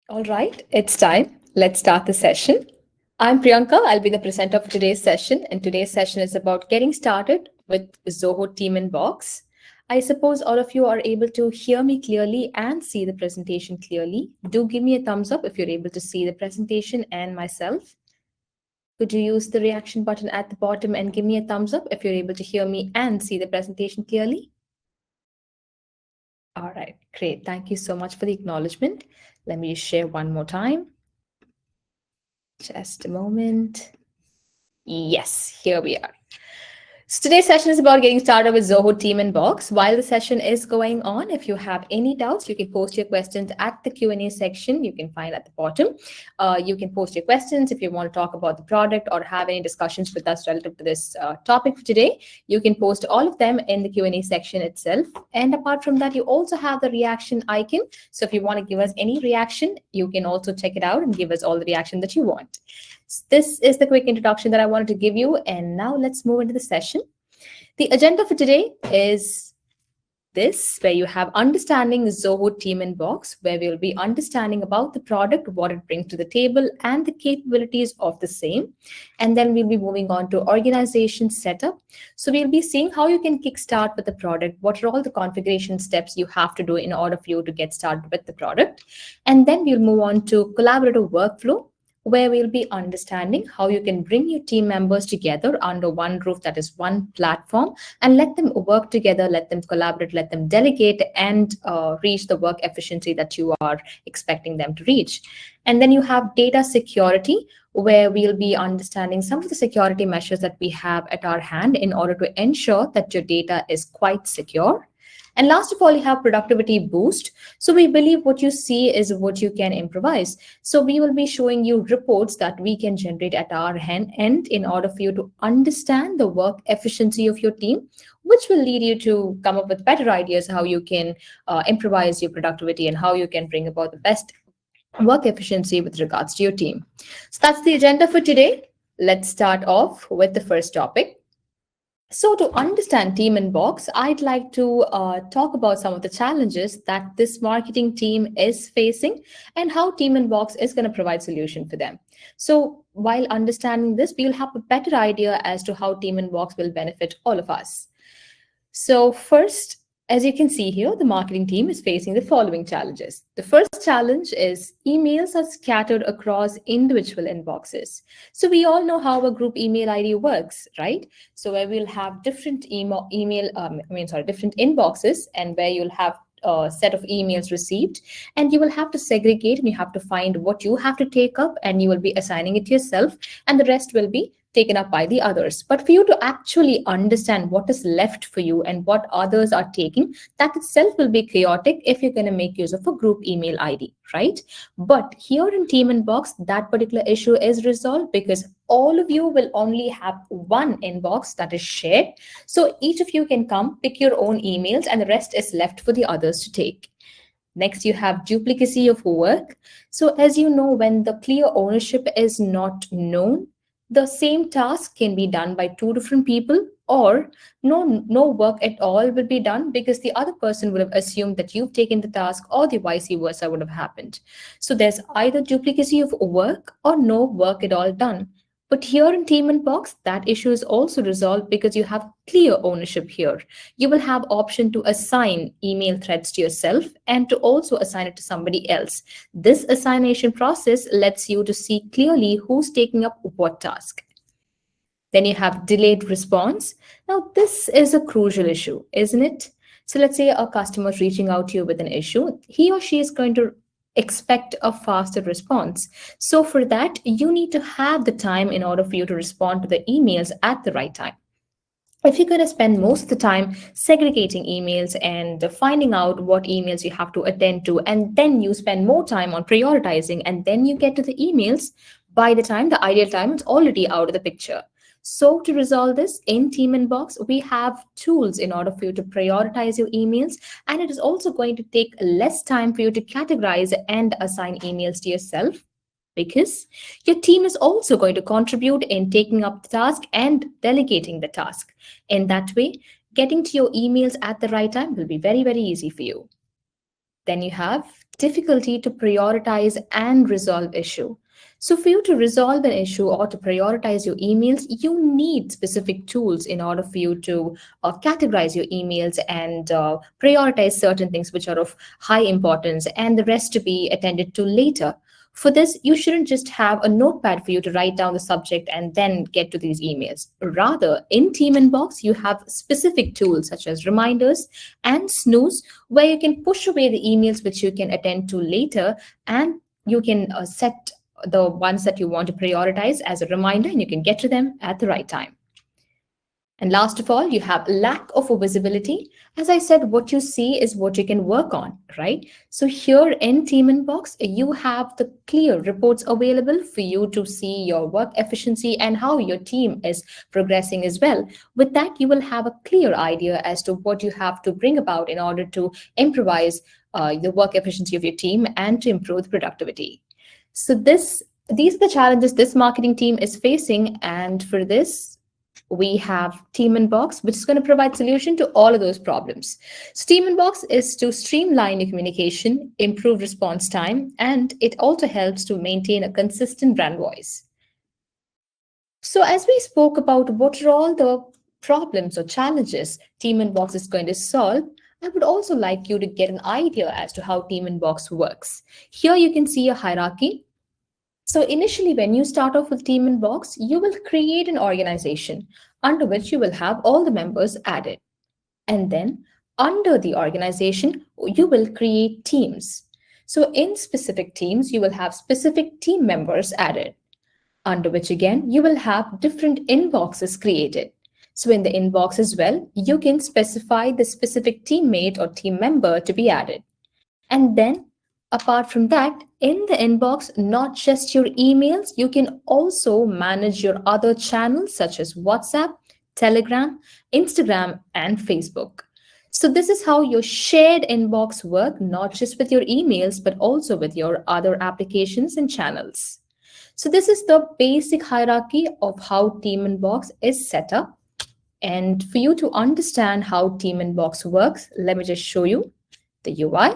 All right, it's time. Let's start the session. I'm Priyanka. I'll be the presenter for today's session, and today's session is about getting started with Zoho TeamInbox. I suppose all of you are able to hear me clearly and see the presentation clearly. Do give me a thumbs up if you're able to see the presentation and myself. Could you use the reaction button at the bottom and give me a thumbs up if you're able to hear me and see the presentation clearly? All right, great. Thank you so much for the acknowledgement. Let me just share one more time. Just a moment. Yes, here we are. So today's session is about getting started with Zoho TeamInbox. While the session is going on, if you have any doubts, you can post your questions at the Q&A section. You can find at the bottom. You can post your questions if you want to talk about the product or have any discussions with us relative to this topic for today. You can post all of them in the Q&A section itself. And apart from that, you also have the reaction icon. So if you want to give us any reaction, you can also check it out and give us all the reaction that you want. This is the quick introduction that I wanted to give you. And now let's move into the session. The agenda for today is this, where you have understanding Zoho TeamInbox, where we'll be understanding about the product, what it brings to the table, and the capabilities of the same. And then we'll be moving on to organization setup. So we'll be seeing how you can kickstart with the product, what are all the configuration steps you have to do in order for you to get started with the product. And then we'll move on to collaborative workflow, where we'll be understanding how you can bring your team members together under one roof, that is one platform, and let them work together, let them collaborate, let them delegate, and reach the work efficiency that you are expecting them to reach. And then you have data security, where we'll be understanding some of the security measures that we have at our hand in order to ensure that your data is quite secure. And last of all, you have productivity boost. So we believe what you see is what you can improvise. So we will be showing you reports that we can generate at our end in order for you to understand the work efficiency of your team, which will lead you to come up with better ideas how you can improvise your productivity and how you can bring about the best work efficiency with regards to your team. So that's the agenda for today. Let's start off with the first topic. So to understand TeamInbox, I'd like to talk about some of the challenges that this marketing team is facing and how TeamInbox is going to provide solution for them. So while understanding this, we'll have a better idea as to how TeamInbox will benefit all of us. So first, as you can see here, the marketing team is facing the following challenges. The first challenge is emails are scattered across individual inboxes. So we all know how a group email ID works, right? So where we'll have different different inboxes, and where you'll have a set of emails received, and you will have to segregate and you have to find what you have to take up, and you will be assigning it yourself, and the rest will be taken up by the others. But for you to actually understand what is left for you and what others are taking, that itself will be chaotic if you're going to make use of a group email ID, right? But here in TeamInbox, that particular issue is resolved because all of you will only have one inbox that is shared. So each of you can come, pick your own emails, and the rest is left for the others to take. Next, you have duplicacy of work. So as you know, when the clear ownership is not known, the same task can be done by two different people, or no work at all will be done because the other person would have assumed that you've taken the task, or the vice versa would have happened. So there's either duplicacy of work or no work at all done. But here in TeamInbox, that issue is also resolved because you have clear ownership here. You will have option to assign email threads to yourself and to also assign it to somebody else. This assignation process lets you to see clearly who's taking up what task. Then you have delayed response. Now, this is a crucial issue, isn't it? So let's say a customer is reaching out to you with an issue. He or she is going to expect a faster response. So for that, you need to have the time in order for you to respond to the emails at the right time. If you're going to spend most of the time segregating emails and finding out what emails you have to attend to, and then you spend more time on prioritizing, and then you get to the emails, by the time the ideal time is already out of the picture. So to resolve this in TeamInbox, we have tools in order for you to prioritize your emails, and it is also going to take less time for you to categorize and assign emails to yourself, because your team is also going to contribute in taking up the task and delegating the task. In that way, getting to your emails at the right time will be very, very easy for you. Then you have difficulty to prioritize and resolve issue. So for you to resolve an issue or to prioritize your emails, you need specific tools in order for you to categorize your emails and prioritize certain things which are of high importance and the rest to be attended to later. For this, you shouldn't just have a notepad for you to write down the subject and then get to these emails. Rather, in Team Inbox, you have specific tools such as reminders and snooze, where you can push away the emails which you can attend to later, and you can set the ones that you want to prioritize as a reminder, and you can get to them at the right time. And last of all, you have lack of visibility. As I said, what you see is what you can work on, right? So here in Team Inbox, you have the clear reports available for you to see your work efficiency and how your team is progressing as well. With that, you will have a clear idea as to what you have to bring about in order to improvise the work efficiency of your team and to improve the productivity. So these are the challenges this marketing team is facing, and for this, we have Team Inbox, which is going to provide solution to all of those problems. So Team Inbox is to streamline your communication, improve response time, and it also helps to maintain a consistent brand voice. So as we spoke about what are all the problems or challenges Team Inbox is going to solve, I would also like you to get an idea as to how Team Inbox works. Here you can see a hierarchy. So initially, when you start off with Team Inbox, you will create an organization under which you will have all the members added. And then under the organization, you will create teams. So in specific teams, you will have specific team members added, under which again, you will have different inboxes created. So in the inbox as well, you can specify the specific teammate or team member to be added. And then apart from that, in the inbox, not just your emails, you can also manage your other channels such as WhatsApp, Telegram, Instagram, and Facebook. So this is how your shared inbox work, not just with your emails, but also with your other applications and channels. So this is the basic hierarchy of how Team Inbox is set up. And for you to understand how Team Inbox works, let me just show you the UI.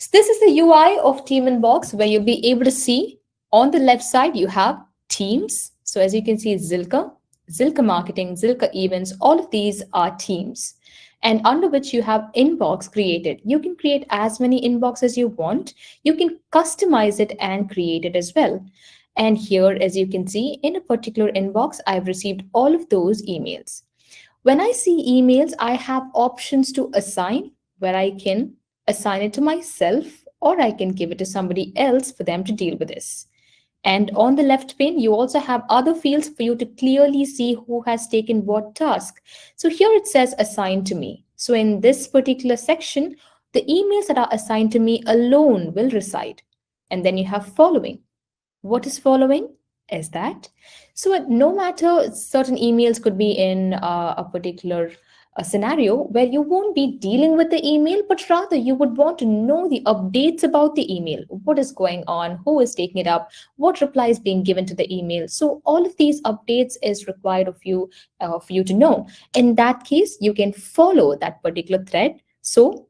So this is the UI of Team Inbox, where you'll be able to see on the left side, you have teams. So as you can see, Zilka Marketing, Zilka Events, all of these are teams. And under which you have inbox created. You can create as many inboxes as you want. You can customize it and create it as well. And here, as you can see, in a particular inbox, I've received all of those emails. When I see emails, I have options to assign, where I can assign it to myself, or I can give it to somebody else for them to deal with this. And on the left pane, you also have other fields for you to clearly see who has taken what task. So here it says assigned to me. So in this particular section, the emails that are assigned to me alone will reside. And then you have following. What is following? Is that? So no matter, certain emails could be in a particular scenario where you won't be dealing with the email, but rather you would want to know the updates about the email. What is going on? Who is taking it up? What reply is being given to the email? So all of these updates is required of you for you to know. In that case, you can follow that particular thread. So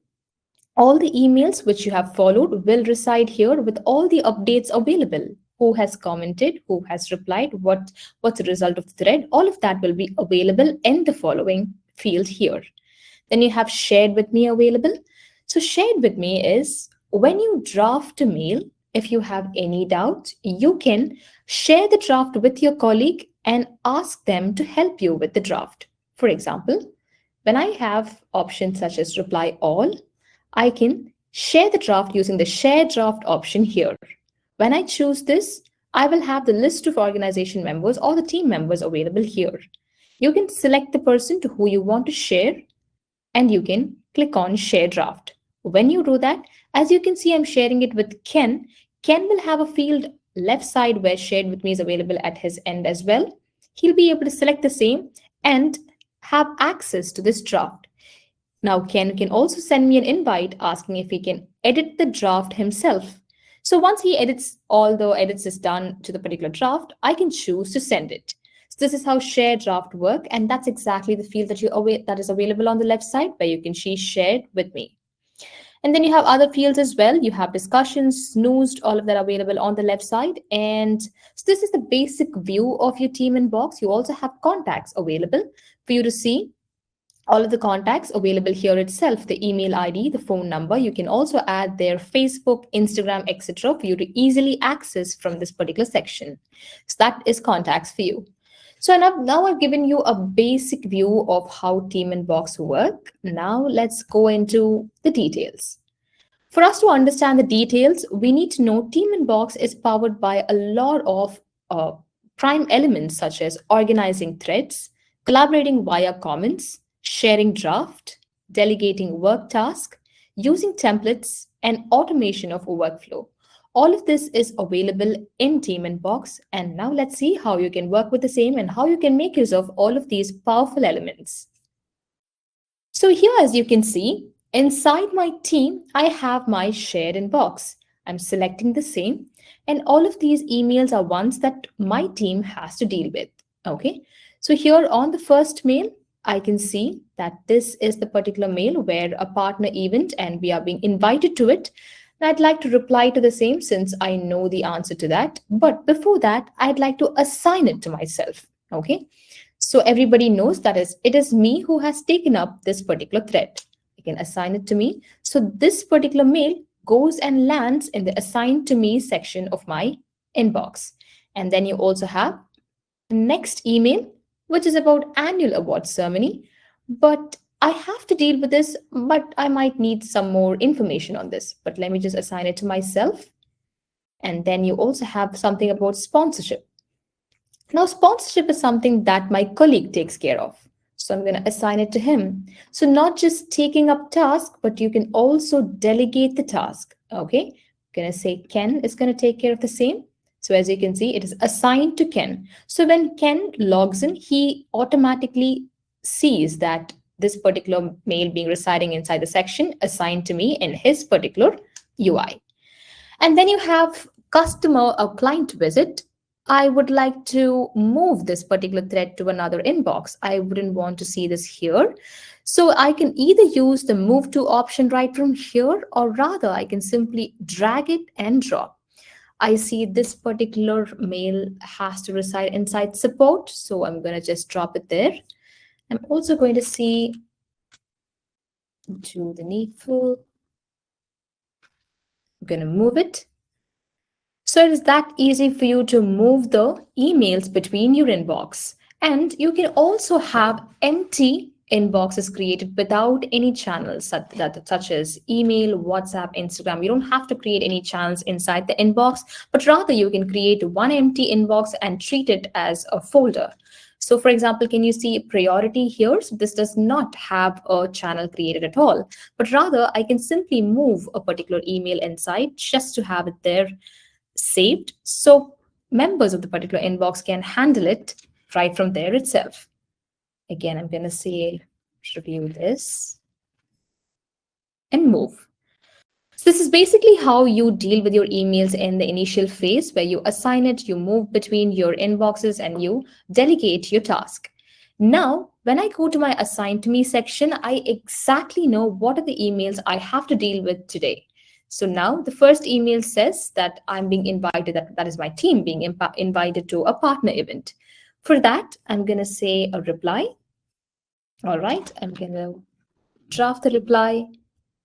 all the emails which you have followed will reside here with all the updates available. Who has commented, who has replied, what's the result of the thread, all of that will be available in the following field here. Then you have shared with me available. So shared with me is when you draft a mail, if you have any doubt, you can share the draft with your colleague and ask them to help you with the draft. For example, when I have options such as reply all, I can share the draft using the share draft option here. When I choose this, I will have the list of organization members or the team members available here. You can select the person to who you want to share, and you can click on share draft. When you do that, as you can see, I'm sharing it with Ken. Ken will have a field left side where shared with me is available at his end as well. He'll be able to select the same and have access to this draft. Now, Ken can also send me an invite asking if he can edit the draft himself. So once he edits, all the edits is done to the particular draft, I can choose to send it. So this is how share draft work, and that's exactly the field that is available on the left side where you can see shared with me. And then you have other fields as well. You have discussions, snoozed, all of that available on the left side. And so this is the basic view of your team inbox. You also have contacts available for you to see. All of the contacts available here itself, the email ID, the phone number. You can also add their Facebook, Instagram, etc. for you to easily access from this particular section. So that is contacts for you. So now I've given you a basic view of how Team Inbox work. Now let's go into the details. For us to understand the details, we need to know Team Inbox is powered by a lot of prime elements such as organizing threads, collaborating via comments, sharing draft, delegating work task, using templates, and automation of workflow. All of this is available in Team Inbox. And now let's see how you can work with the same and how you can make use of all of these powerful elements. So here, as you can see, inside my team, I have my shared inbox. I'm selecting the same, and all of these emails are ones that my team has to deal with. Okay, so here on the first mail, I can see that this is the particular mail where a partner event and we are being invited to it. And I'd like to reply to the same since I know the answer to that. But before that, I'd like to assign it to myself. Okay, so everybody knows that it is me who has taken up this particular thread. I can assign it to me. So this particular mail goes and lands in the assigned to me section of my inbox. And then you also have the next email, which is about annual award ceremony. But I have to deal with this, but I might need some more information on this. But let me just assign it to myself. And then you also have something about sponsorship. Now, sponsorship is something that my colleague takes care of. So I'm going to assign it to him. So not just taking up task, but you can also delegate the task. Okay, I'm going to say Ken is going to take care of the same. So as you can see, it is assigned to Ken. So when Ken logs in, he automatically sees that this particular mail being residing inside the section assigned to me in his particular UI. And then you have customer or client visit. I would like to move this particular thread to another inbox. I wouldn't want to see this here. So I can either use the move to option right from here, or rather I can simply drag it and drop. I see this particular mail has to reside inside support. So I'm going to just drop it there. I'm also going to see to the needful. I'm going to move it. So it is that easy for you to move the emails between your inbox. And you can also have empty inboxes created without any channels such as email, WhatsApp, Instagram. You don't have to create any channels inside the inbox, but rather you can create one empty inbox and treat it as a folder. So for example, can you see priority here? So this does not have a channel created at all, but rather I can simply move a particular email inside just to have it there saved. So members of the particular inbox can handle it right from there itself. Again, I'm going to say review this and move. So this is basically how you deal with your emails in the initial phase where you assign it, you move between your inboxes, and you delegate your task. Now, when I go to my assigned to me section, I exactly know what are the emails I have to deal with today. So now the first email says that I'm being invited, that is my team being invited to a partner event. For that, I'm going to say a reply. All right, I'm going to draft the reply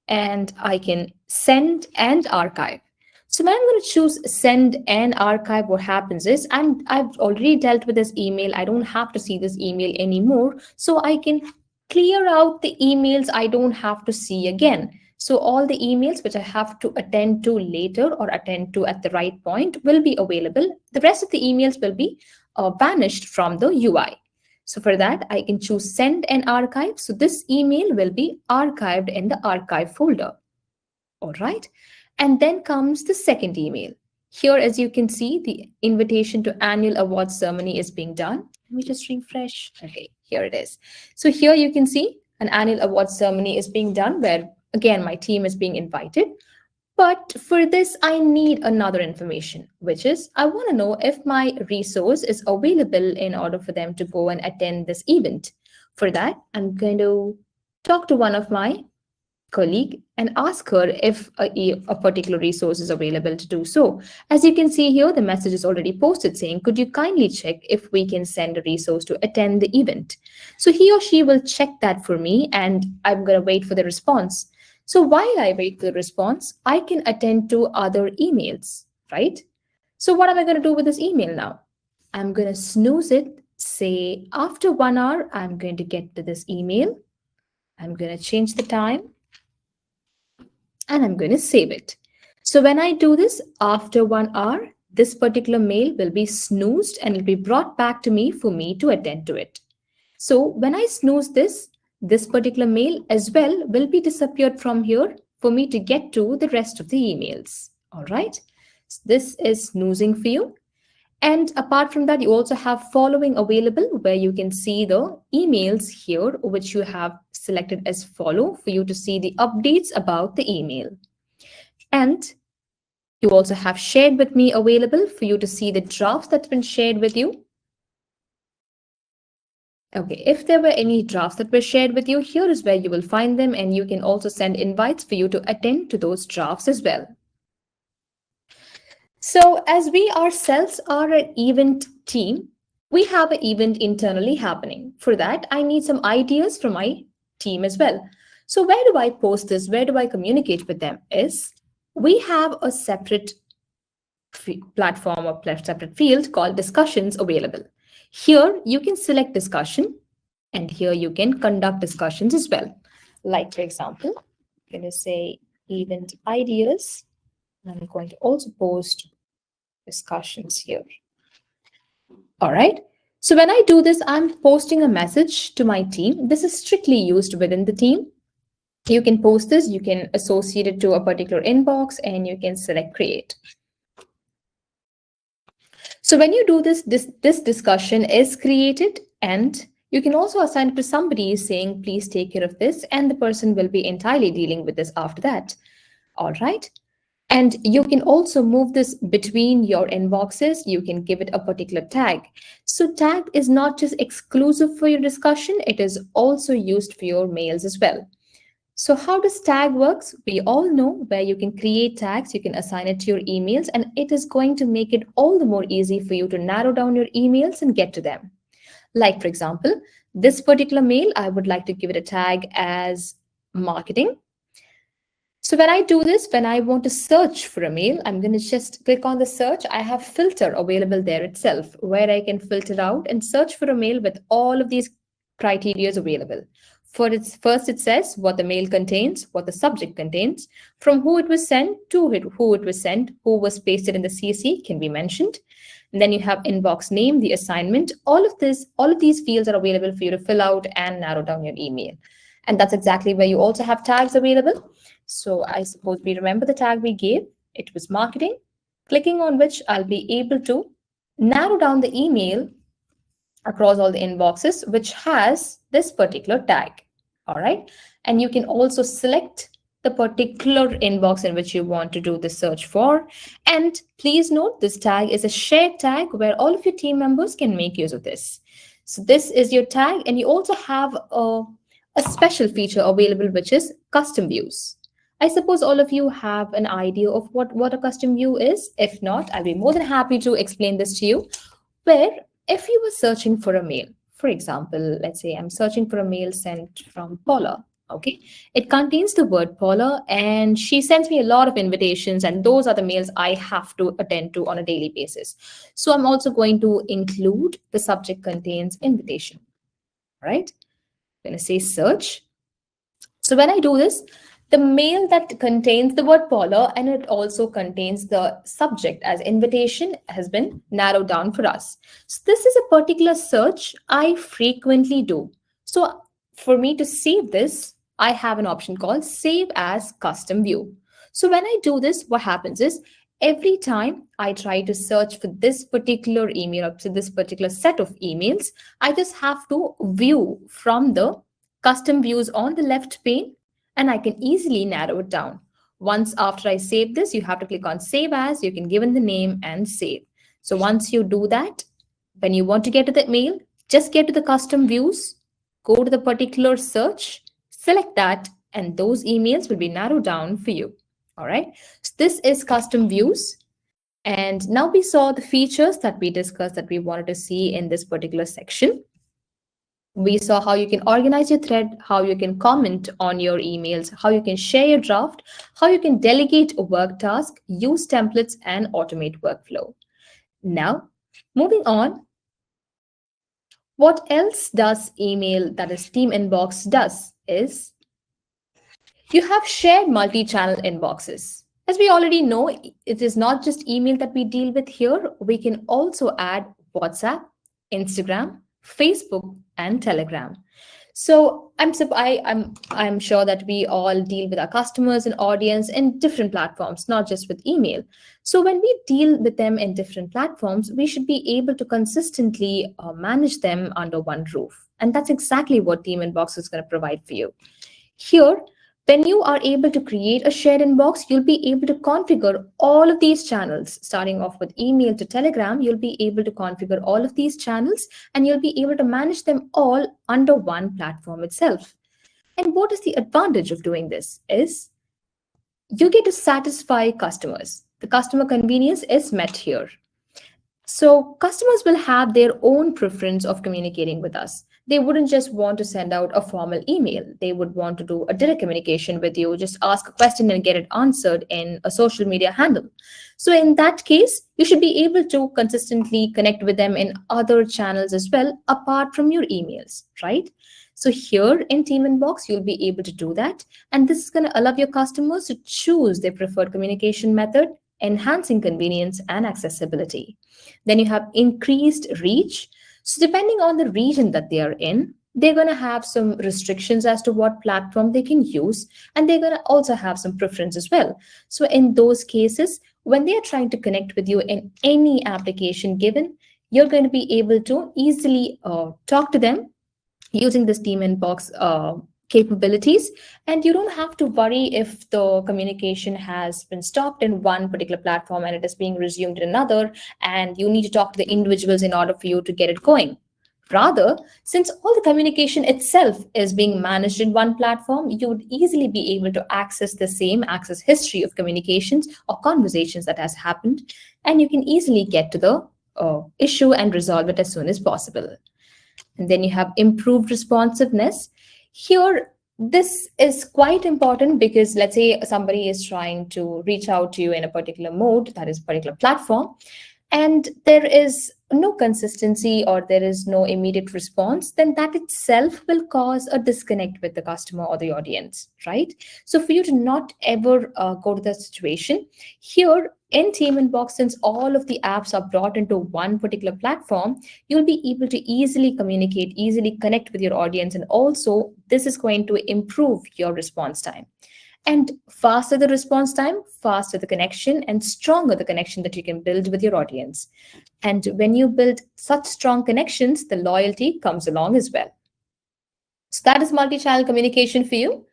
and I can send and archive. So when I'm going to choose send and archive, what happens is I've already dealt with this email. I don't have to see this email anymore. So I can clear out the emails I don't have to see again. So all the emails which I have to attend to later or attend to at the right point will be available. The rest of the emails will be vanished from the UI. So for that, I can choose send and archive. So this email will be archived in the archive folder. All right. And then comes the second email. Here, as you can see, the invitation to annual awards ceremony is being done. Let me just refresh. Okay, here it is. So here you can see an annual awards ceremony is being done where, again, my team is being invited. But for this, I need another information, which is I want to know if my resource is available in order for them to go and attend this event. For that, I'm going to talk to one of my colleague and ask her if a particular resource is available to do so. As you can see here, the message is already posted saying, could you kindly check if we can send a resource to attend the event? So he or she will check that for me and I'm going to wait for the response. So while I wait for the response, I can attend to other emails, right? So what am I going to do with this email now? I'm going to snooze it. Say after 1 hour, I'm going to get to this email. I'm going to change the time and I'm going to save it. So when I do this after 1 hour, this particular mail will be snoozed and it'll be brought back to me for me to attend to it. So when I snooze this particular mail as well will be disappeared from here for me to get to the rest of the emails. All right. So this is snoozing for you. And apart from that, you also have following available where you can see the emails here, which you have selected as follow for you to see the updates about the email. And you also have shared with me available for you to see the drafts that's been shared with you. Okay, if there were any drafts that were shared with you, here is where you will find them, and you can also send invites for you to attend to those drafts as well. So as we ourselves are an event team, we have an event internally happening. For that, I need some ideas from my team as well. So where do I post this? Where do I communicate with them? Is we have a separate platform or separate field called discussions available. Here you can select discussion and here you can conduct discussions as well. Like for example, I'm going to say event ideas. I'm going to also post discussions here. All right. So when I do this, I'm posting a message to my team. This is strictly used within the team. You can post this, you can associate it to a particular inbox and you can select create. So when you do this discussion is created and you can also assign it to somebody saying, please take care of this, and the person will be entirely dealing with this after that. All right. And you can also move this between your inboxes. You can give it a particular tag. So tag is not just exclusive for your discussion, it is also used for your mails as well. So how does tag works? We all know where you can create tags, you can assign it to your emails, and it is going to make it all the more easy for you to narrow down your emails and get to them. Like for example, this particular mail, I would like to give it a tag as marketing. So when I do this, when I want to search for a mail, I'm going to just click on the search. I have filter available there itself where I can filter out and search for a mail with all of these criteria available. First, it says what the mail contains, what the subject contains, from who it was sent to who it was sent, who was pasted in the CC can be mentioned. And then you have inbox name, the assignment. All of these fields are available for you to fill out and narrow down your email. And that's exactly where you also have tags available. So I suppose we remember the tag we gave. It was marketing, clicking on which I'll be able to narrow down the email across all the inboxes, which has this particular tag. All right. And you can also select the particular inbox in which you want to do the search for. And please note, this tag is a shared tag where all of your team members can make use of this. So this is your tag, and you also have a special feature available, which is custom views. I suppose all of you have an idea of what a custom view is. If not, I'll be more than happy to explain this to you. Where if you were searching for a mail, for example, let's say I'm searching for a mail sent from Paula. Okay, it contains the word Paula, and she sends me a lot of invitations, and those are the mails I have to attend to on a daily basis. So I'm also going to include the subject contains invitation. All right, I'm going to say search. So when I do this, the mail that contains the word Paula and it also contains the subject as invitation has been narrowed down for us. So this is a particular search I frequently do. So for me to save this, I have an option called Save as Custom View. So when I do this, what happens is every time I try to search for this particular email up to this particular set of emails, I just have to view from the custom views on the left pane, and I can easily narrow it down. Once after I save this, you have to click on Save As, you can give in the name and save. So once you do that, when you want to get to the mail, just get to the custom views, go to the particular search, select that, and those emails will be narrowed down for you. All right. So this is custom views. And now we saw the features that we discussed that we wanted to see in this particular section. We saw how you can organize your thread, how you can comment on your emails, how you can share your draft, how you can delegate a work task, use templates, and automate workflow. Now, moving on, what else does email, that is Team Inbox, does is you have shared multi-channel inboxes. As we already know, it is not just email that we deal with here. We can also add WhatsApp, Instagram, Facebook, and Telegram. So I'm sure that we all deal with our customers and audience in different platforms, not just with email. So when we deal with them in different platforms, we should be able to consistently manage them under one roof. And that's exactly what Team Inbox is going to provide for you. Here, when you are able to create a shared inbox, you'll be able to configure all of these channels. Starting off with email to Telegram, you'll be able to configure all of these channels and you'll be able to manage them all under one platform itself. And what is the advantage of doing this is you get to satisfy customers. The customer convenience is met here. So customers will have their own preference of communicating with us. They wouldn't just want to send out a formal email. They would want to do a direct communication with you, just ask a question and get it answered in a social media handle. So in that case, you should be able to consistently connect with them in other channels as well, apart from your emails, right? So here in Team Inbox, you'll be able to do that. And this is going to allow your customers to choose their preferred communication method, enhancing convenience and accessibility. Then you have increased reach. So depending on the region that they are in, they're going to have some restrictions as to what platform they can use, and they're going to also have some preference as well. So in those cases, when they are trying to connect with you in any application given, you're going to be able to easily talk to them using this Team Inbox capabilities, and you don't have to worry if the communication has been stopped in one particular platform and it is being resumed in another, and you need to talk to the individuals in order for you to get it going. Rather, since all the communication itself is being managed in one platform, you would easily be able to access the same access history of communications or conversations that has happened, and you can easily get to the issue and resolve it as soon as possible. And then you have improved responsiveness. Here, this is quite important because let's say somebody is trying to reach out to you in a particular mode, that is a particular platform, and there is no consistency or there is no immediate response, then that itself will cause a disconnect with the customer or the audience, right? So for you to not ever go to that situation, here in Team Inbox, since all of the apps are brought into one particular platform, you'll be able to easily communicate, easily connect with your audience, and also this is going to improve your response time. And faster the response time, faster the connection, and stronger the connection that you can build with your audience. And when you build such strong connections, the loyalty comes along as well. So that is multi-channel communication for you.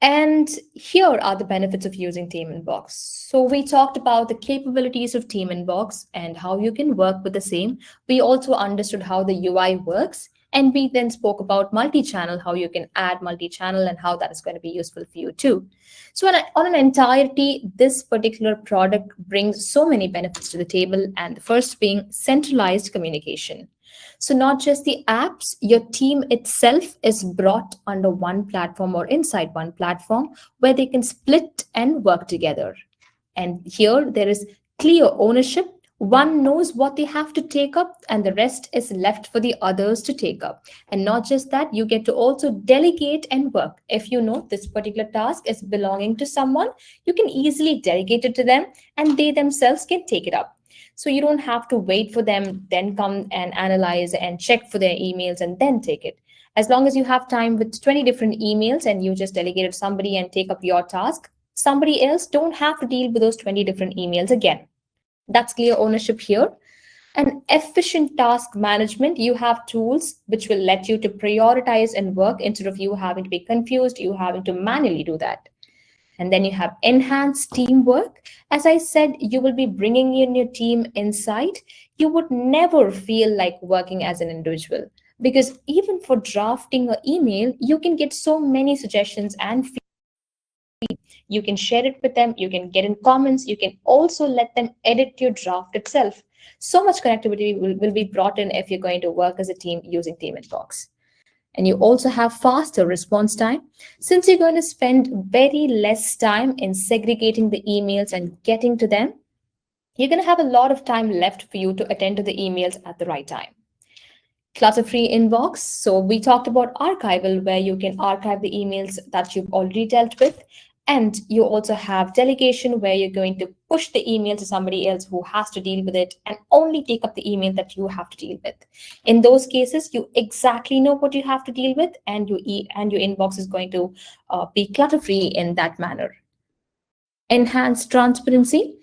And here are the benefits of using Team Inbox. So we talked about the capabilities of Team Inbox and how you can work with the same. We also understood how the UI works. And we then spoke about multi-channel, how you can add multi-channel and how that is going to be useful for you too. So on an entirety, this particular product brings so many benefits to the table. And the first being centralized communication. So not just the apps, your team itself is brought under one platform or inside one platform where they can split and work together. And here there is clear ownership. One knows what they have to take up and the rest is left for the others to take up. And not just that, you get to also delegate and work. If you know this particular task is belonging to someone, you can easily delegate it to them and they themselves can take it up. So you don't have to wait for them, then come and analyze and check for their emails and then take it. As long as you have time with 20 different emails and you just delegated somebody and take up your task, somebody else don't have to deal with those 20 different emails again. That's clear ownership here. And efficient task management, you have tools which will let you to prioritize and work instead of you having to be confused, you having to manually do that. And then you have enhanced teamwork. As I said, you will be bringing in your team inside. You would never feel like working as an individual. Because even for drafting an email, you can get so many suggestions and you can share it with them, you can get in comments, you can also let them edit your draft itself. So much connectivity will be brought in if you're going to work as a team using TeamInbox. And you also have faster response time. Since you're going to spend very less time in segregating the emails and getting to them, you're going to have a lot of time left for you to attend to the emails at the right time. Clutter-free inbox. So we talked about archival, where you can archive the emails that you've already dealt with. And you also have delegation, where you're going to push the email to somebody else who has to deal with it and only take up the email that you have to deal with. In those cases, you exactly know what you have to deal with, and your inbox is going to be clutter-free in that manner. Enhanced transparency.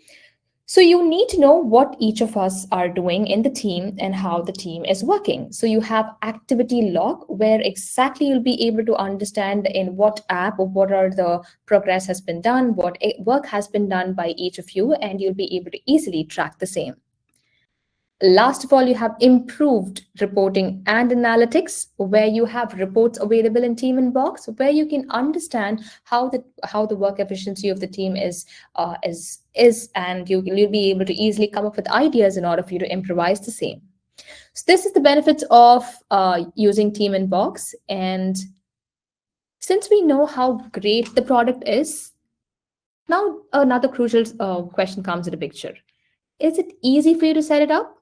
So you need to know what each of us are doing in the team and how the team is working. So you have activity log, where exactly you'll be able to understand in what app or what are the progress has been done, what work has been done by each of you, and you'll be able to easily track the same. Last of all, you have improved reporting and analytics, where you have reports available in TeamInbox, where you can understand how the work efficiency of the team is, and you'll be able to easily come up with ideas in order for you to improvise the same. So this is the benefits of using TeamInbox. And since we know how great the product is, now another crucial question comes into picture. Is it easy for you to set it up?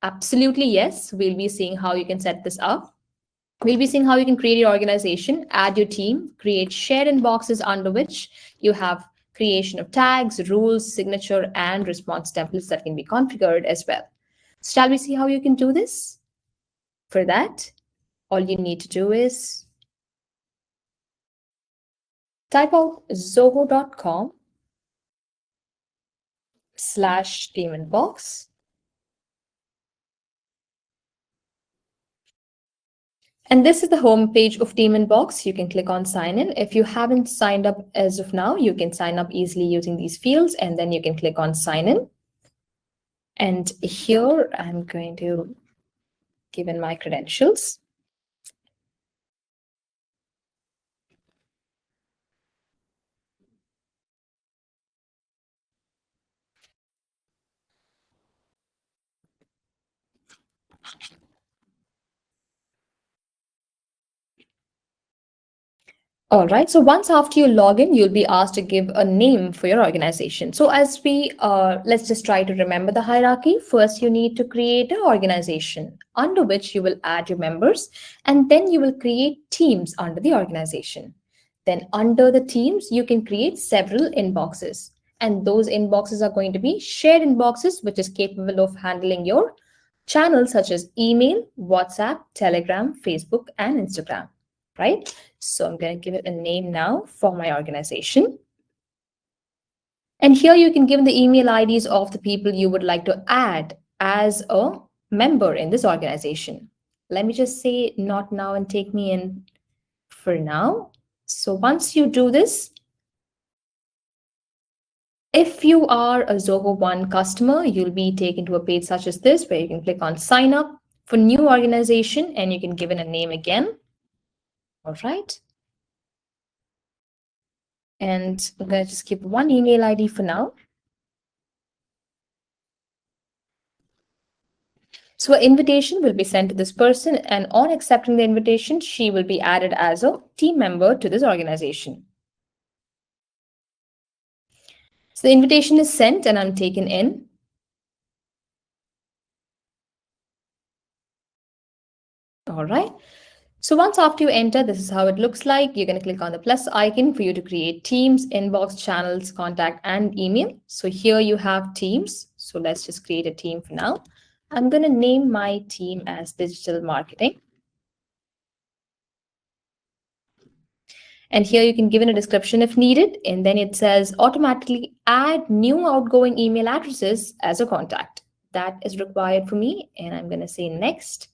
Absolutely, yes. We'll be seeing how you can set this up. We'll be seeing how you can create your organization, add your team, create shared inboxes under which you have creation of tags, rules, signature, and response templates that can be configured as well. So shall we see how you can do this? For that, all you need to do is type out zoho.com/teaminbox. And this is the home page of TeamInbox. You can click on sign in. If you haven't signed up as of now, you can sign up easily using these fields, and then you can click on sign in. And here I'm going to give in my credentials. All right, so once after you log in, you'll be asked to give a name for your organization. So let's just try to remember the hierarchy. First, you need to create an organization under which you will add your members, and then you will create teams under the organization. Then under the teams, you can create several inboxes, and those inboxes are going to be shared inboxes, which is capable of handling your channels such as email, WhatsApp, Telegram, Facebook, and Instagram. Right? So I'm going to give it a name now for my organization. And here you can give the email IDs of the people you would like to add as a member in this organization. Let me just say not now and take me in for now. So once you do this, if you are a Zoho One customer, you'll be taken to a page such as this, where you can click on sign up for new organization, and you can give it a name again. All right. And I'm going to just keep one email ID for now. So an invitation will be sent to this person, and on accepting the invitation, she will be added as a team member to this organization. So the invitation is sent and I'm taken in. All right. So once after you enter, this is how it looks like. You're going to click on the plus icon for you to create teams, inbox, channels, contact, and email. So here you have teams. So let's just create a team for now. I'm going to name my team as digital marketing. And here you can give in a description if needed. And then it says automatically add new outgoing email addresses as a contact. That is required for me. And I'm going to say next.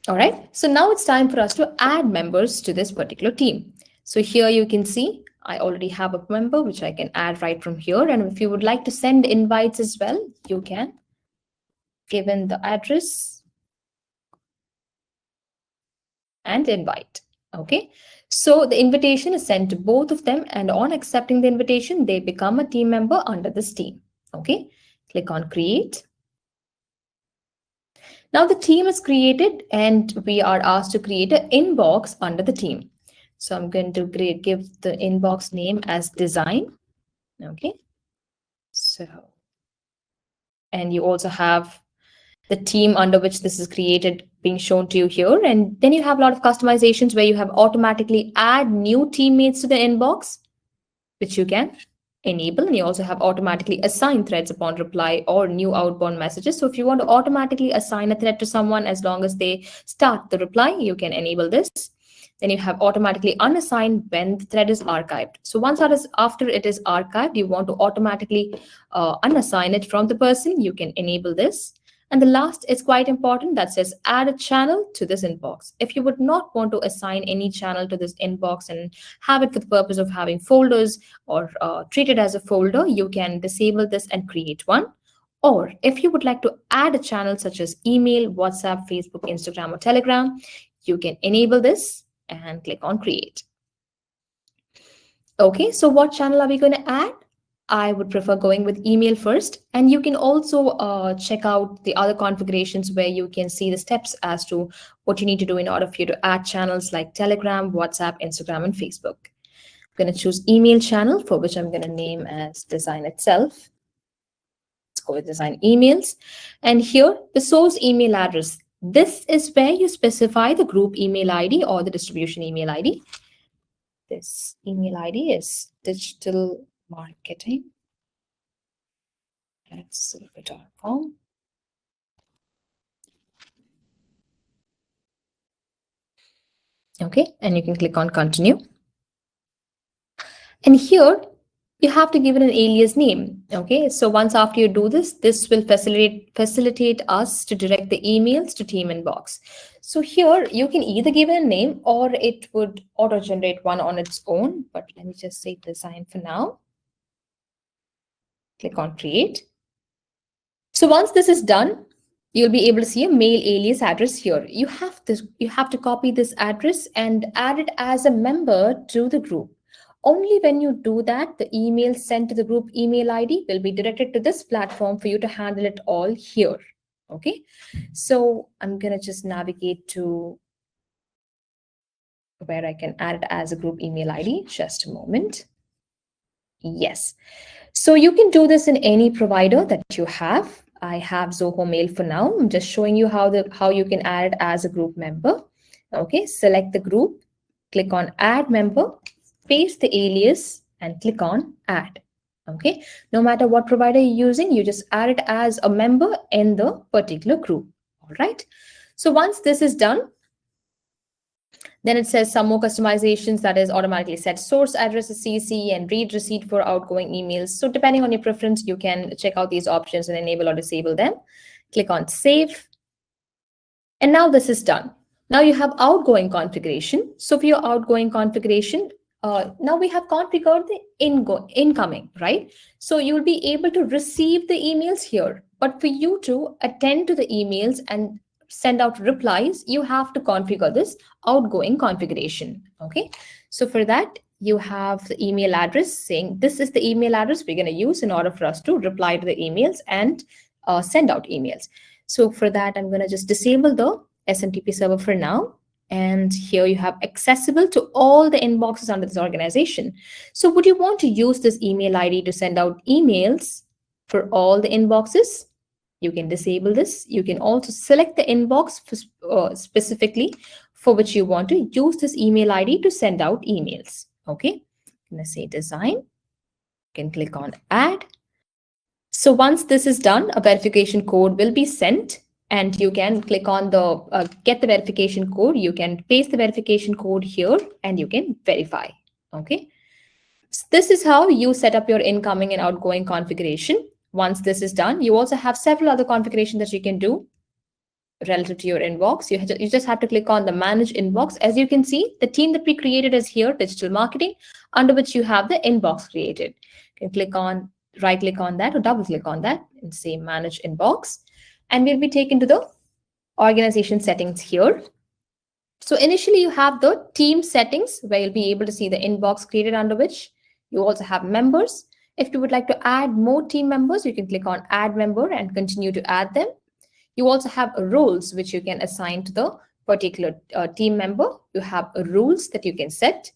All right, so now it's time for us to add members to this particular team. So here you can see I already have a member, which I can add right from here. And if you would like to send invites as well, you can. given the address and invite. Okay, so the invitation is sent to both of them, and on accepting the invitation, they become a team member under this team. Okay, click on create. Now the team is created and we are asked to create an inbox under the team. So I'm going to give the inbox name as design. Okay, so, and you also have the team under which this is created being shown to you here. And then you have a lot of customizations where you have automatically add new teammates to the inbox, which you can enable. And you also have automatically assign threads upon reply or new outbound messages. So if you want to automatically assign a thread to someone as long as they start the reply, you can enable this. Then you have automatically unassign when the thread is archived. So once after it is archived, you want to automatically unassign it from the person, you can enable this. And the last is quite important, that says add a channel to this inbox. If you would not want to assign any channel to this inbox and have it for the purpose of having folders or treat it as a folder, you can disable this and create one. Or if you would like to add a channel such as email, WhatsApp, Facebook, Instagram, or Telegram, you can enable this and click on create. Okay, so what channel are we going to add? I would prefer going with email first. And you can also check out the other configurations where you can see the steps as to what you need to do in order for you to add channels like Telegram, WhatsApp, Instagram, and Facebook. I'm going to choose email channel, for which I'm going to name as design itself. Let's go with design emails. And here, the source email address. This is where you specify the group email ID or the distribution email ID. This email ID is digitalmarketing@silver.com. Okay, and you can click on continue. And here you have to give it an alias name. Okay, so once after you do this, this will facilitate us to direct the emails to TeamInbox. So here you can either give it a name or it would auto-generate one on its own. But let me just say design for now. Click on create. So once this is done, you'll be able to see a mail alias address here. You have to copy this address and add it as a member to the group. Only when you do that, the email sent to the group email ID will be directed to this platform for you to handle it all here. Okay, so I'm going to just navigate to where I can add it as a group email ID. Just a moment. Yes. So you can do this in any provider that you have. I have Zoho Mail for now. I'm just showing you how you can add it as a group member. Okay, select the group, click on add member, paste the alias and click on add. Okay, no matter what provider you're using, you just add it as a member in the particular group. All right. So once this is done, then it says some more customizations, that is automatically set source address as CC and read receipt for outgoing emails. So depending on your preference, you can check out these options and enable or disable them. Click on save. And now this is done. Now you have outgoing configuration. So for your outgoing configuration, now we have configured the incoming, right? So you'll be able to receive the emails here. But for you to attend to the emails and send out replies, you have to configure this outgoing configuration. Okay, so for that, you have the email address saying this is the email address we're going to use in order for us to reply to the emails and send out emails. So for that, I'm going to just disable the SMTP server for now. And here you have accessible to all the inboxes under this organization. So would you want to use this email ID to send out emails for all the inboxes? You can disable this. You can also select the inbox specifically for which you want to use this email ID to send out emails. Okay, I'm going to say design. You can click on add. So once this is done, a verification code will be sent and you can click on the get the verification code. You can paste the verification code here and you can verify. Okay, so this is how you set up your incoming and outgoing configuration. Once this is done, you also have several other configurations that you can do relative to your inbox. You just have to click on the manage inbox. As you can see, the team that we created is here, digital marketing, under which you have the inbox created. You can click on, right click on that or double click on that and say manage inbox. and we'll be taken to the organization settings here. So initially you have the team settings where you'll be able to see the inbox created under which you also have members. If you would like to add more team members, you can click on add member and continue to add them. You also have roles which you can assign to the particular team member. You have rules that you can set.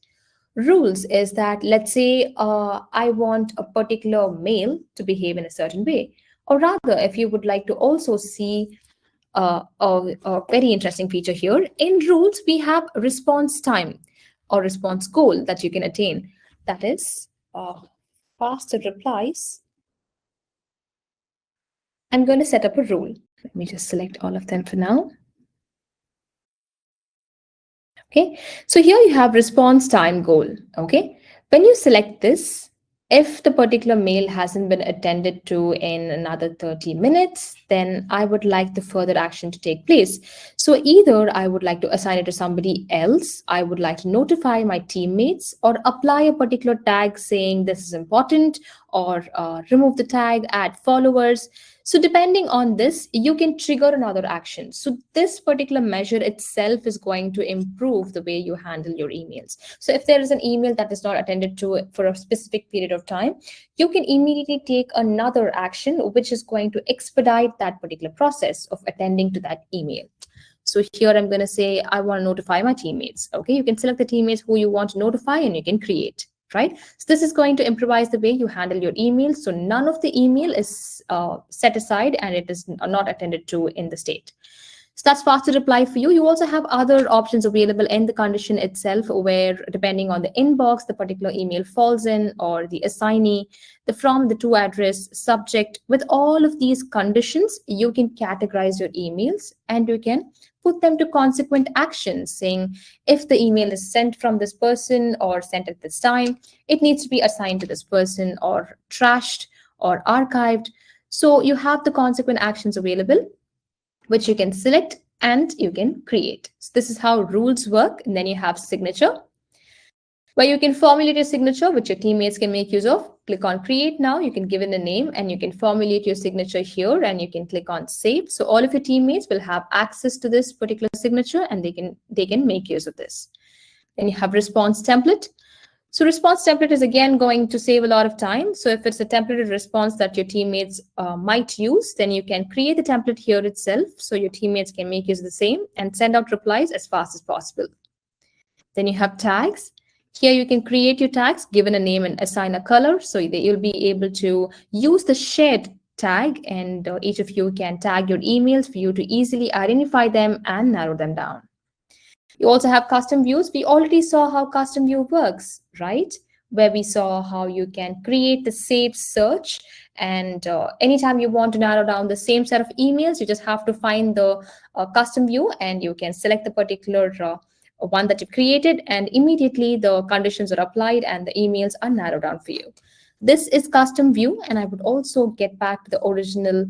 Rules is that, let's say I want a particular male to behave in a certain way. Or rather, if you would like to also see a very interesting feature here, in rules, we have response time or response goal that you can attain. That is faster replies. I'm going to set up a rule. Let me just select all of them for now. Okay, so here you have response time goal. Okay, when you select this, if the particular mail hasn't been attended to in another 30 minutes, then I would like the further action to take place. So either I would like to assign it to somebody else, I would like to notify my teammates, or apply a particular tag saying this is important, or remove the tag, add followers. So depending on this, you can trigger another action. So this particular measure itself is going to improve the way you handle your emails. So if there is an email that is not attended to for a specific period of time, you can immediately take another action, which is going to expedite that particular process of attending to that email. So here I'm going to say, I want to notify my teammates. Okay, you can select the teammates who you want to notify and you can create. Right? So this is going to improvise the way you handle your email. So none of the email is set aside and it is not attended to in the state. So that's faster reply for you. You also have other options available in the condition itself where depending on the inbox, the particular email falls in, or the assignee, the from, the to address, subject. With all of these conditions, you can categorize your emails and you can put them to consequent actions, saying if the email is sent from this person or sent at this time, it needs to be assigned to this person or trashed or archived. So you have the consequent actions available, which you can select and you can create. So this is how rules work. And then you have signature, where you can formulate your signature, which your teammates can make use of. Click on create now, you can give it a name and you can formulate your signature here and you can click on save. So all of your teammates will have access to this particular signature and they can make use of this. Then you have response template. So response template is again going to save a lot of time. So if it's a templated response that your teammates might use, then you can create the template here itself. So your teammates can make use of the same and send out replies as fast as possible. Then you have tags. Here you can create your tags, given a name and assign a color. So that you'll be able to use the shared tag and each of you can tag your emails for you to easily identify them and narrow them down. You also have custom views. We already saw how custom view works, right? Where we saw how you can create the saved search and anytime you want to narrow down the same set of emails, you just have to find the custom view and you can select the particular one that you've created and immediately the conditions are applied and the emails are narrowed down for you. This is custom view, and I would also get back to the original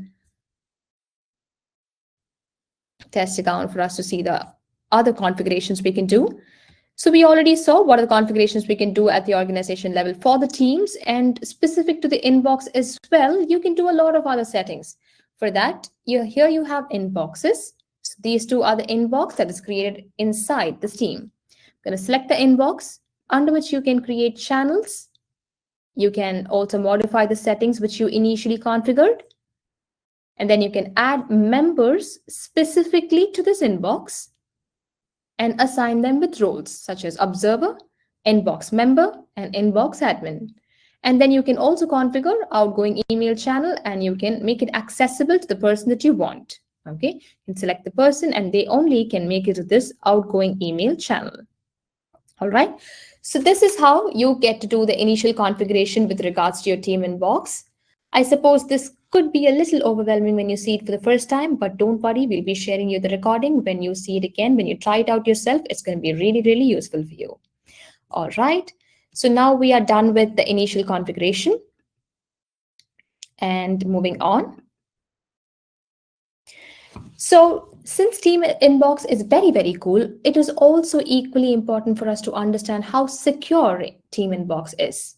test account for us to see the other configurations we can do. So we already saw what are the configurations we can do at the organization level for the teams, and specific to the inbox as well, you can do a lot of other settings. For that, here you have inboxes. So these two are the inbox that is created inside this team. I'm going to select the inbox under which you can create channels. You can also modify the settings which you initially configured. And then you can add members specifically to this inbox and assign them with roles such as observer, inbox member, and inbox admin. And then you can also configure outgoing email channel and you can make it accessible to the person that you want. Okay, you can select the person and they only can make it to this outgoing email channel. All right, so this is how you get to do the initial configuration with regards to your team inbox. I suppose this could be a little overwhelming when you see it for the first time, but don't worry, we'll be sharing you the recording. When you see it again, when you try it out yourself, it's going to be really, really useful for you. All right, so now we are done with the initial configuration and moving on. So since Team Inbox is very, very cool, it is also equally important for us to understand how secure Team Inbox is.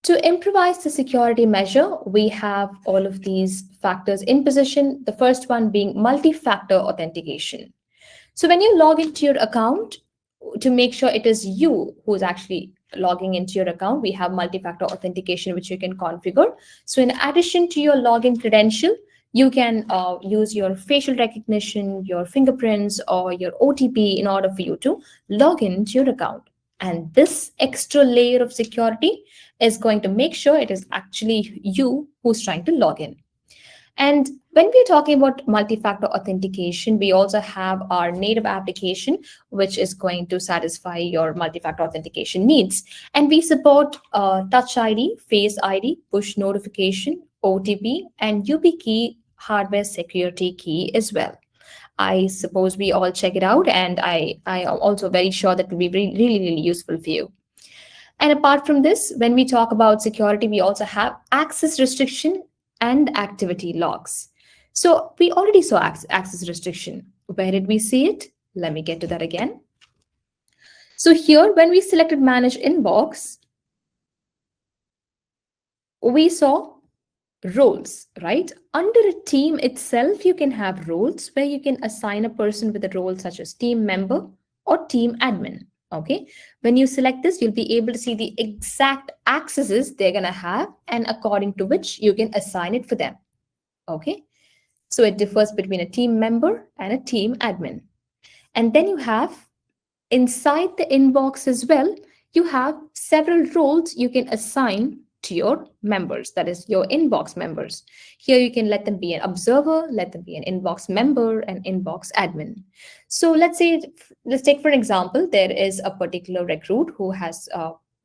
To improvise the security measure, we have all of these factors in position. The first one being multi-factor authentication. So when you log into your account, to make sure it is you who's actually logging into your account, we have multi-factor authentication, which you can configure. So in addition to your login credential, you can use your facial recognition, your fingerprints, or your OTP in order for you to log into your account. And this extra layer of security is going to make sure it is actually you who's trying to log in. And when we're talking about multi-factor authentication, we also have our native application, which is going to satisfy your multi-factor authentication needs. And we support Touch ID, Face ID, push notification, OTP, and YubiKey hardware security key as well. I suppose we all check it out, and I am also very sure that will be really, really useful for you. And apart from this, when we talk about security, we also have access restriction and activity logs. So we already saw access restriction. Where did we see it? Let me get to that again. So here, when we selected manage inbox, we saw roles, right? Under a team itself, you can have roles where you can assign a person with a role such as team member or team admin. Okay, when you select this, you'll be able to see the exact accesses they're going to have and according to which you can assign it for them. Okay, so it differs between a team member and a team admin. And then you have inside the inbox as well, you have several roles you can assign to your members, that is your inbox members. Here you can let them be an observer, let them be an inbox member, and inbox admin. So let's take for an example, there is a particular recruit who has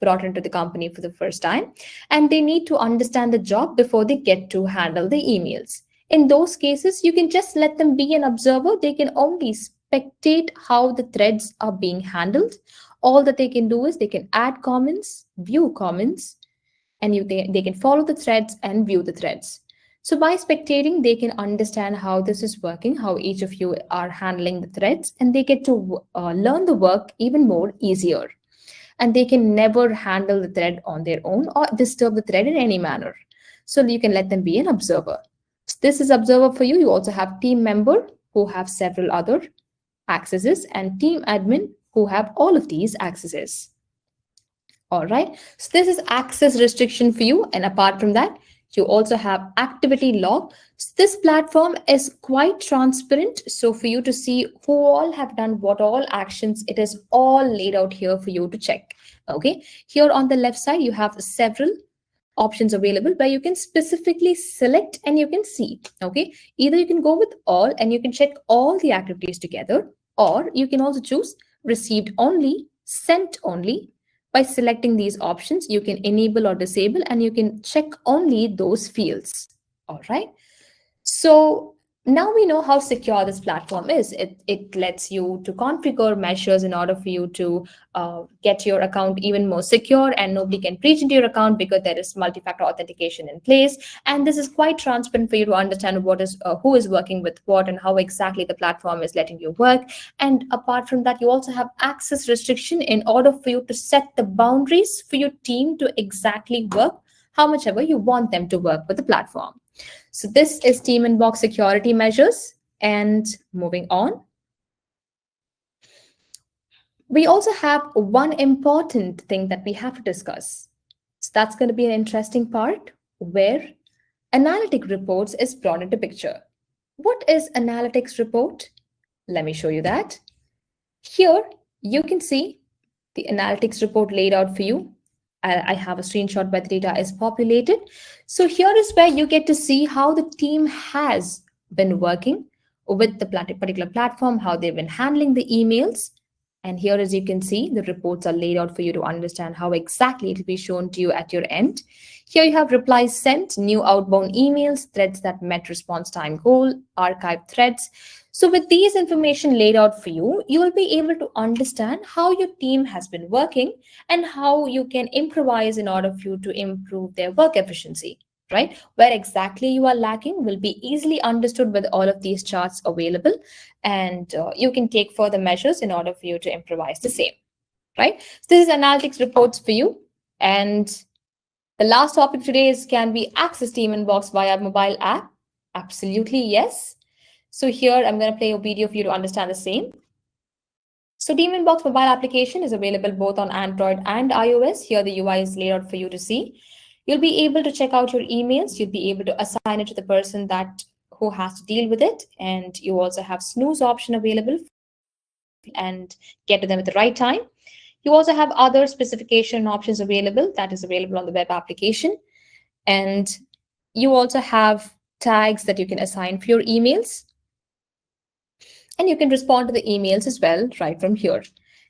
brought into the company for the first time, and they need to understand the job before they get to handle the emails. In those cases, you can just let them be an observer. They can only spectate how the threads are being handled. All that they can do is they can add comments, view comments, and they can follow the threads and view the threads. So by spectating, they can understand how this is working, how each of you are handling the threads, and they get to learn the work even more easier. And they can never handle the thread on their own or disturb the thread in any manner. So you can let them be an observer. So this is observer for you. You also have team member who have several other accesses and team admin who have all of these accesses. All right, so this is access restriction for you. And apart from that, you also have activity log. So this platform is quite transparent. So for you to see who all have done what all actions, it is all laid out here for you to check. Okay, here on the left side, you have several options available where you can specifically select and you can see. Okay, either you can go with all and you can check all the activities together, or you can also choose received only, sent only. By selecting these options, you can enable or disable and you can check only those fields. All right. So now we know how secure this platform is. It lets you to configure measures in order for you to get your account even more secure, and nobody can breach into your account because there is multi-factor authentication in place. And this is quite transparent for you to understand what is who is working with what and how exactly the platform is letting you work. And apart from that, you also have access restriction in order for you to set the boundaries for your team to exactly work how much ever you want them to work with the platform. So this is TeamInbox security measures. And moving on, we also have one important thing that we have to discuss. So that's going to be an interesting part where analytic reports is brought into picture. What is analytics report? Let me show you that. Here you can see the analytics report laid out for you. I have a screenshot where the data is populated. So here is where you get to see how the team has been working with the particular platform, how they've been handling the emails. And here, as you can see, the reports are laid out for you to understand how exactly it will be shown to you at your end. Here you have replies sent, new outbound emails, threads that met response time goal, archived threads. So with these information laid out for you, you will be able to understand how your team has been working and how you can improvise in order for you to improve their work efficiency, right? Where exactly you are lacking will be easily understood with all of these charts available, and you can take further measures in order for you to improvise the same, right? So this is analytics reports for you. And The last topic today is, can we access TeamInbox via mobile app? Absolutely yes. So here I'm going to play a video for you to understand the same. So TeamInbox mobile application is available both on Android and iOS. Here the UI is laid out for you to see. You'll be able to check out your emails. You'll be able to assign it to the person that who has to deal with it. And you also have snooze option available and get to them at the right time. You also have other specification options available that is available on the web application. And you also have tags that you can assign for your emails. And you can respond to the emails as well right from here.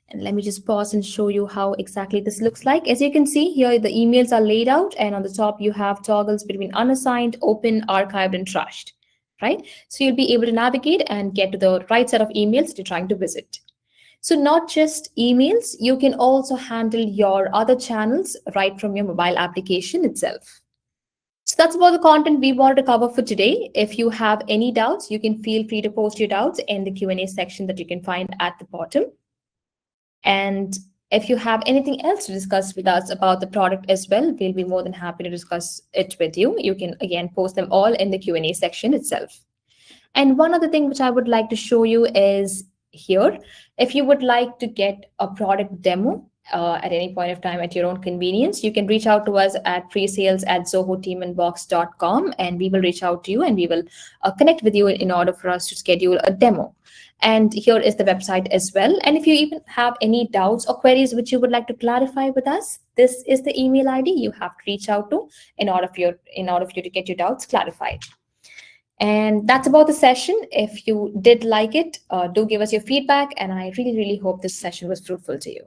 And let me just pause and show you how exactly this looks like. As you can see here, the emails are laid out, and on the top you have toggles between unassigned, open, archived, and trashed, right? So you'll be able to navigate and get to the right set of emails that you're trying to visit. So not just emails, you can also handle your other channels right from your mobile application itself. So that's about the content we wanted to cover for today. If you have any doubts, you can feel free to post your doubts in the Q&A section that you can find at the bottom. And if you have anything else to discuss with us about the product as well, we'll be more than happy to discuss it with you. You can again post them all in the Q&A section itself. And one other thing which I would like to show you is here. If you would like to get a product demo at any point of time at your own convenience, you can reach out to us at presales@zohoteaminbox.com, and we will reach out to you and we will connect with you in order for us to schedule a demo. And here is the website as well. And if you even have any doubts or queries which you would like to clarify with us, this is the email ID you have to reach out to in order for you to get your doubts clarified. And that's about the session. If you did like it, do give us your feedback. And I really, really hope this session was fruitful to you.